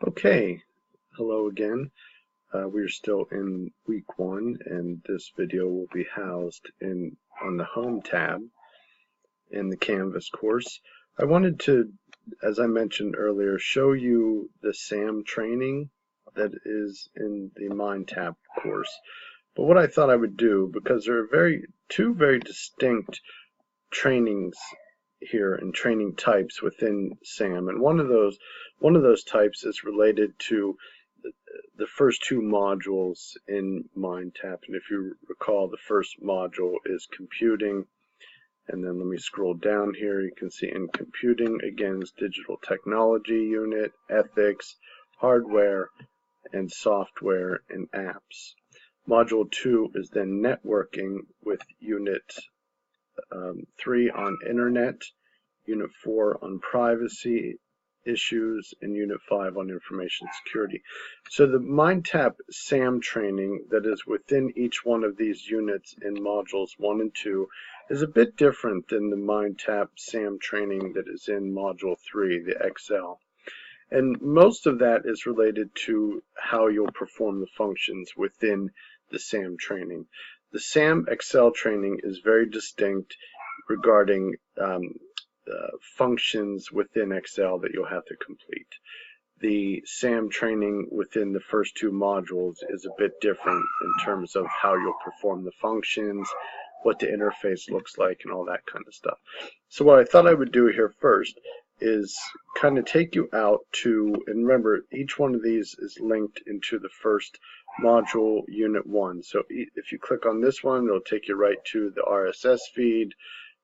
Okay, hello again. We're still in week 1, and this video will be housed on the Home tab in the Canvas course. I wanted to, as I mentioned earlier, show you the SAM training that is in the Mind tab course. But what I thought I would do, because there are two very distinct trainings here and training types within SAM, and one of those types is related to the first two modules in MindTap. And if you recall, the first module is computing, and then let me scroll down here. You can see in computing, again, is digital technology unit, ethics, hardware, and software and apps. Module 2 is then networking with unit 3 on internet, unit 4 on privacy issues, and unit 5 on information security. So the MindTap SAM training that is within each one of these units in modules 1 and 2 is a bit different than the MindTap SAM training that is in module 3, the Excel. And most of that is related to how you'll perform the functions within the SAM training. The SAM Excel training is very distinct regarding functions within Excel that you'll have to complete. The SAM training within the first two modules is a bit different in terms of how you'll perform the functions, what the interface looks like, and all that kind of stuff. So what I thought I would do here first is kind of take you out to, and remember, each one of these is linked into the first module, unit 1. So if you click on this one, it'll take you right to the RSS feed.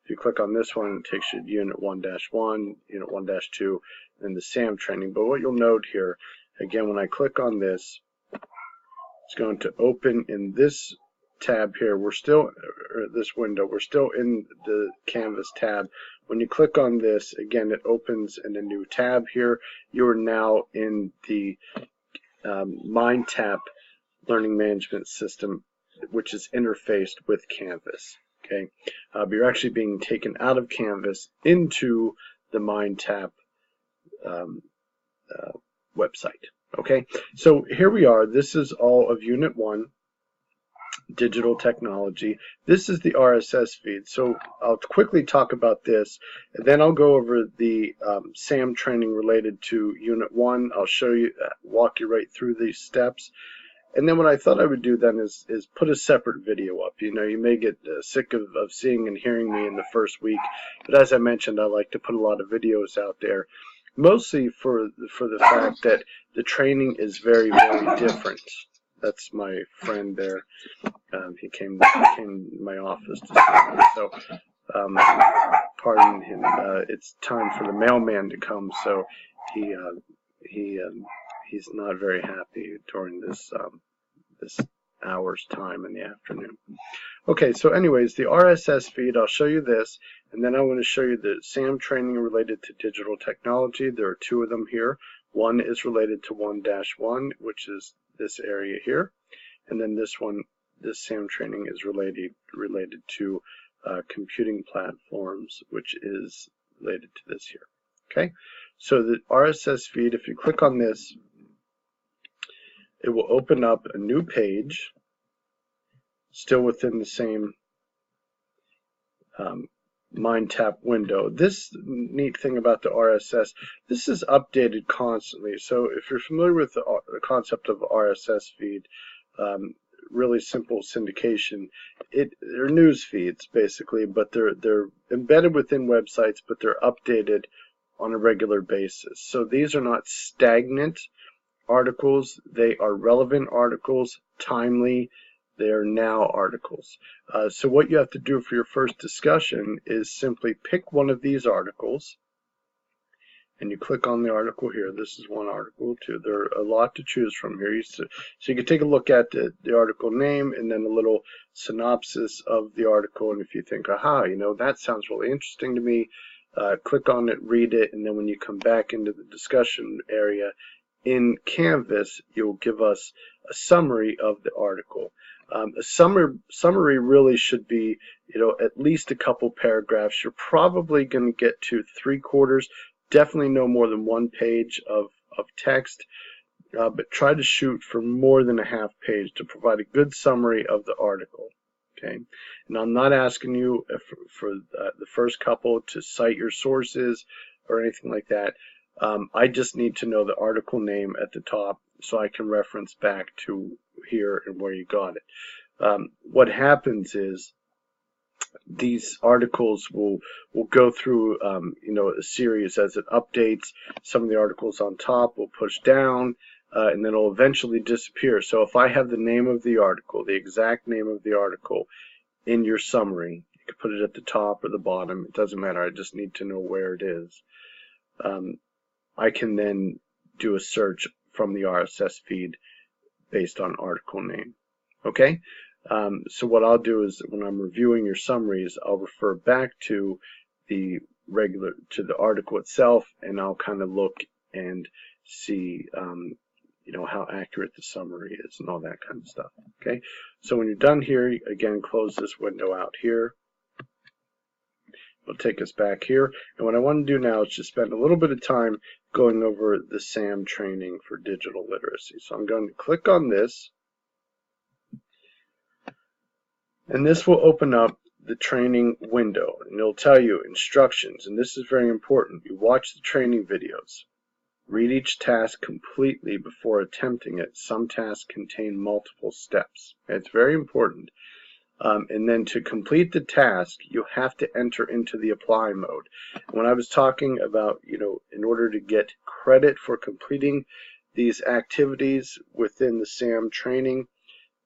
If you click on this one, it takes you to unit 1-1, unit 1-2, and the SAM training. But what you'll note here, again, when I click on this, it's going to open in this tab here. We're still, or this window, we're still in the Canvas tab. When you click on this, again, it opens in a new tab here. You are now in the MindTap Learning Management System, which is interfaced with Canvas. Okay, but you're actually being taken out of Canvas into the MindTap website. Okay, so here we are. This is all of Unit 1, Digital Technology. This is the RSS feed. So I'll quickly talk about this, and then I'll go over the SAM training related to Unit 1. I'll show you, walk you right through these steps. And then what I thought I would do then is put a separate video up. You know, you may get sick of seeing and hearing me in the first week, but as I mentioned, I like to put a lot of videos out there, mostly for the fact that the training is very, very different. That's my friend there. He came to my office to see me. So, pardon him. It's time for the mailman to come, so he's not very happy during this this hour's time in the afternoon. Okay, so anyways, the RSS feed, I'll show you this, and then I want to show you the SAM training related to digital technology. There are two of them here. One is related to 1-1, which is this area here, and then this one, this SAM training is related to computing platforms, which is related to this here. Okay, so the RSS feed, if you click on this, it will open up a new page, still within the same MindTap window. This neat thing about the RSS, this is updated constantly. So if you're familiar with the concept of RSS feed, really simple syndication, they're news feeds basically, but they're embedded within websites, but they're updated on a regular basis. So these are not stagnant articles, they are relevant articles, timely, they are now articles. So what you have to do for your first discussion is simply pick one of these articles, and you click on the article here. This is one article, too. There are a lot to choose from here. So you can take a look at the article name and then a little synopsis of the article, and if you think, aha, you know, that sounds really interesting to me, click on it, read it, and then when you come back into the discussion area, in Canvas, you'll give us a summary of the article. A summary really should be, you know, at least a couple paragraphs. You're probably going to get to 3/4, definitely no more than 1 page of of text, but try to shoot for more than a half page to provide a good summary of the article. Okay, and I'm not asking you for the first couple to cite your sources or anything like that. I just need to know the article name at the top so I can reference back to here and where you got it. What happens is these articles will go through a series as it updates. Some of the articles on top will push down, and then it'll eventually disappear. So if I have the name of the article, the exact name of the article in your summary, you can put it at the top or the bottom, it doesn't matter, I just need to know where it is. I can then do a search from the RSS feed based on article name. Okay? So what I'll do is when I'm reviewing your summaries, I'll refer back to the article itself, and I'll kind of look and see how accurate the summary is and all that kind of stuff. Okay, so when you're done here, again, close this window out here. It'll take us back here, and what I want to do now is just spend a little bit of time going over the SAM training for digital literacy. So I'm going to click on this, and this will open up the training window, and it'll tell you instructions, and this is very important. You watch the training videos. Read each task completely before attempting it. Some tasks contain multiple steps. It's very important. And then to complete the task, you have to enter into the apply mode. When I was talking about, in order to get credit for completing these activities within the SAM training,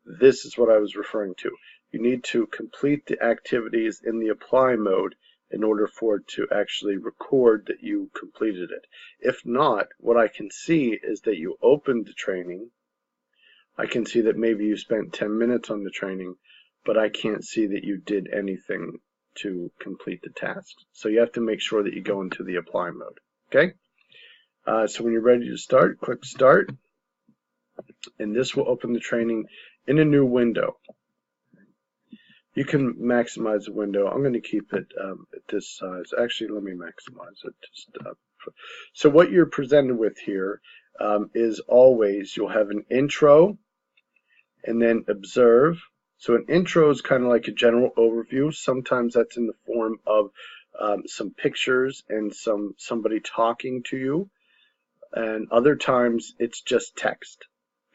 this is what I was referring to. You need to complete the activities in the apply mode in order for it to actually record that you completed it. If not, what I can see is that you opened the training. I can see that maybe you spent 10 minutes on the training, but I can't see that you did anything to complete the task. So you have to make sure that you go into the apply mode. Okay? So when you're ready to start, click Start, and this will open the training in a new window. You can maximize the window. I'm going to keep it at this size. Actually, let me maximize it. So what you're presented with here is always you'll have an intro and then observe. So an intro is kind of like a general overview. Sometimes that's in the form of some pictures and somebody talking to you, and other times it's just text.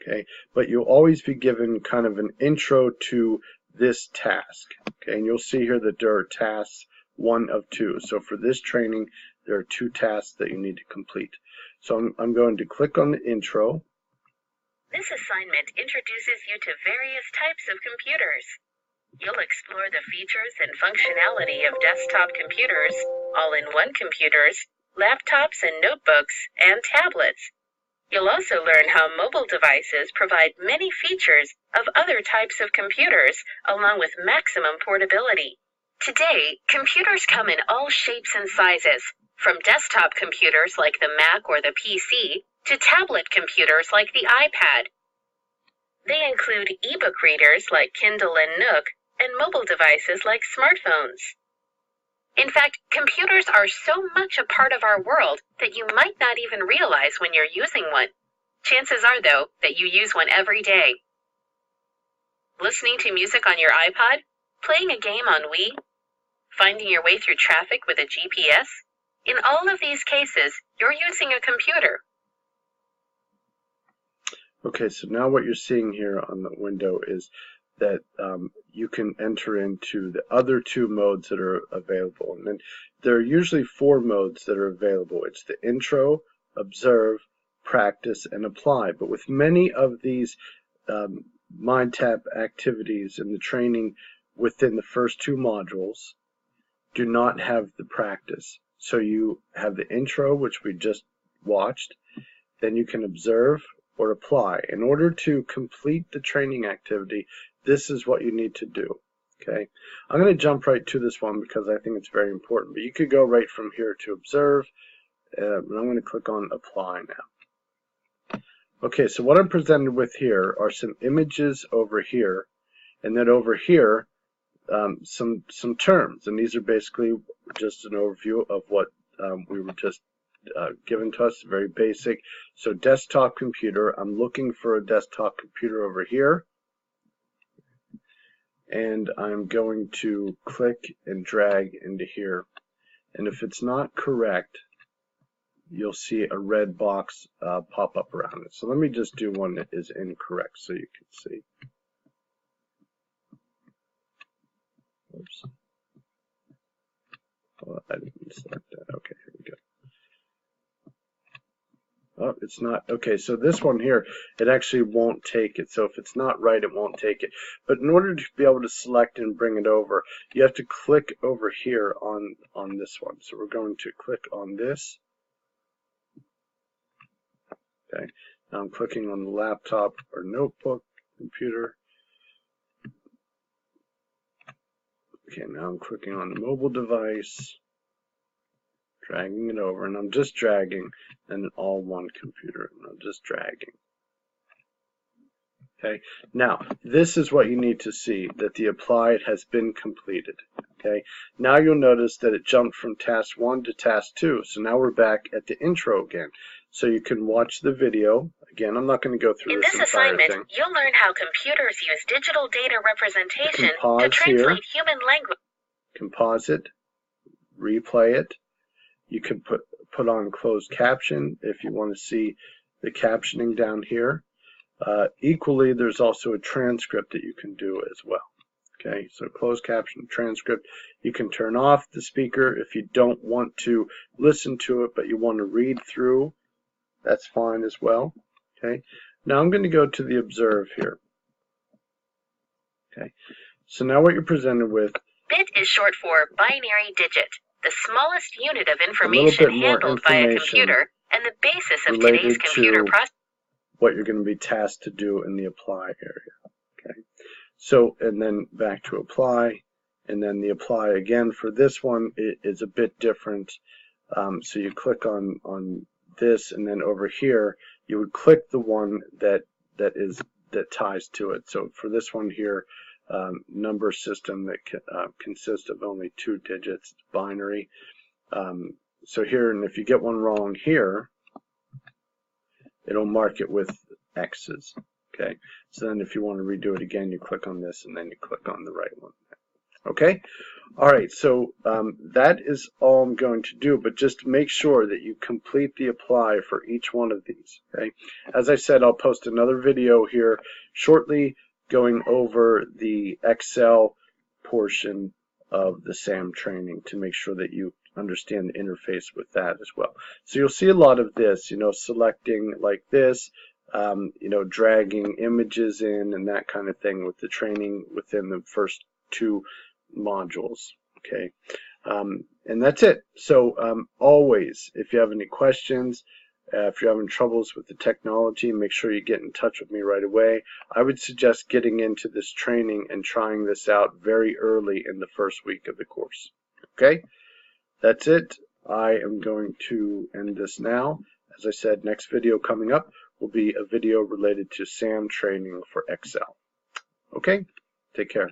Okay, but you'll always be given kind of an intro to this task. Okay, and you'll see here that there are tasks 1 of 2. So for this training, there are 2 tasks that you need to complete. So I'm going to click on the intro. This assignment introduces you to various types of computers. You'll explore the features and functionality of desktop computers, all-in-one computers, laptops and notebooks, and tablets. You'll also learn how mobile devices provide many features of other types of computers, along with maximum portability. Today, computers come in all shapes and sizes, from desktop computers like the Mac or the PC, to tablet computers like the iPad. They include e-book readers like Kindle and Nook, and mobile devices like smartphones. In fact, computers are so much a part of our world that you might not even realize when you're using one. Chances are, though, that you use one every day. Listening to music on your iPod? Playing a game on Wii? Finding your way through traffic with a GPS? In all of these cases, you're using a computer. Okay, so now what you're seeing here on the window is that you can enter into the other 2 modes that are available. And then there are usually 4 modes that are available. It's the intro, observe, practice, and apply. But with many of these MindTap activities in the training within the first 2 modules do not have the practice. So you have the intro, which we just watched, then you can observe or apply. In order to complete the training activity, this is what you need to do. Okay, I'm going to jump right to this one because I think it's very important, but you could go right from here to observe, and I'm going to click on apply now. Okay, so what I'm presented with here are some images over here, and then over here some terms, and these are basically just an overview of what we were just given to us, very basic. So desktop computer, I'm looking for a desktop computer over here, and I'm going to click and drag into here, and if it's not correct, you'll see a red box pop up around it. So let me just do one that is incorrect so you can see. Oops. Oh, I didn't select that. Okay, here we go. Oh, it's not. Okay, so this one here, it actually won't take it. So if it's not right, it won't take it. But in order to be able to select and bring it over, you have to click over here on this one. So we're going to click on this. Okay, now I'm clicking on the laptop or notebook, computer. Okay, now I'm clicking on the mobile device, dragging it over, and I'm just dragging, and all one computer, and I'm just dragging. Okay, now this is what you need to see, that the applied has been completed. Okay, now you'll notice that it jumped from task 1 to task 2, so now we're back at the intro again. So you can watch the video. Again, I'm not going to go through this entire thing. In this assignment, you'll learn how computers use digital data representation to translate human language. You can pause it, replay it. You can put on closed caption if you want to see the captioning down here. Equally, there's also a transcript that you can do as well. Okay, so closed caption, transcript. You can turn off the speaker if you don't want to listen to it, but you want to read through. That's fine as well. Okay, now I'm going to go to the observe here. Okay, so now what you're presented with. Bit is short for binary digit, the smallest unit of information handled by a computer and the basis of today's computer processing. What you're going to be tasked to do in the apply area. Okay, so and then back to apply, and then the apply again for this one is a bit different. So you click on this, and then over here you would click the one that ties to it. So for this one here, number system that consists of only 2 digits, binary. So here, and if you get one wrong here, it'll mark it with X's. Okay, so then if you want to redo it again, you click on this, and then you click on the right one. Okay, all right, so that is all I'm going to do, but just make sure that you complete the apply for each one of these. Okay, as I said, I'll post another video here shortly going over the Excel portion of the SAM training to make sure that you understand the interface with that as well. So you'll see a lot of this, selecting like this, dragging images in and that kind of thing with the training within the first 2 modules. Okay, and that's it. So always, if you have any questions, if you're having troubles with the technology, make sure you get in touch with me right away. I would suggest getting into this training and trying this out very early in the first week of the course. Okay, that's it. I am going to end this now. As I said, next video coming up will be a video related to SAM training for Excel. Okay, take care.